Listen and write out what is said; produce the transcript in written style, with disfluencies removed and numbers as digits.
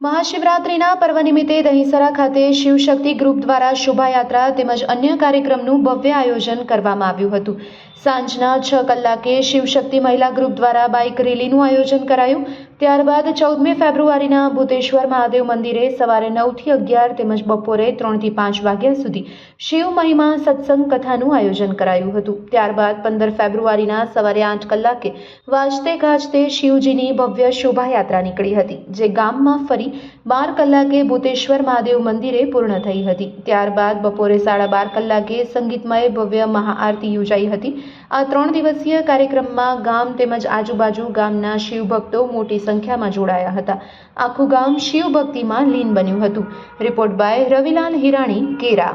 મહાશિવરાત્રિના પર્વ નિમિત્તે દહીસરા ખાતે શિવશક્તિ ગ્રુપ દ્વારા શોભાયાત્રા તેમજ અન્ય કાર્યક્રમનું ભવ્ય આયોજન કરવામાં આવ્યું હતું। સાંજના 6 કલાકે શિવશક્તિ મહિલા ગ્રુપ દ્વારા બાઇક રેલીનું આયોજન કરાયું। ત્યારબાદ 14મી ફેબ્રુઆરીના ભૂતેશ્વર મહાદેવ મંદિરે સવારે 9 થી 11 તેમજ બપોરે 3 થી 5 વાગ્યા સુધી શિવ મહિમા સત્સંગ કથાનું આયોજન કરાયું હતું। ત્યારબાદ 15 ફેબ્રુઆરીના સવારે 8 કલાકે વાજતે ગાજતે શિવજીની ભવ્ય શોભાયાત્રા નીકળી હતી, જે ગામમાં ફરી 12 કલાકે ભૂતેશ્વર મહાદેવ મંદિરે પૂર્ણ થઈ હતી। ત્યારબાદ બપોરે 12:30 કલાકે સંગીતમય ભવ્ય મહાઆરતી યોજાઈ હતી। આ 3 દિવસીય કાર્યક્રમમાં ગામ તેમજ આજુબાજુ ગામના શિવભક્તો મોટી સંખ્યામાં જોડાયા હતા। આખું ગામ શિવભક્તિમાં લીન બન્યું હતું। Report by Ravilal Hirani, Kera.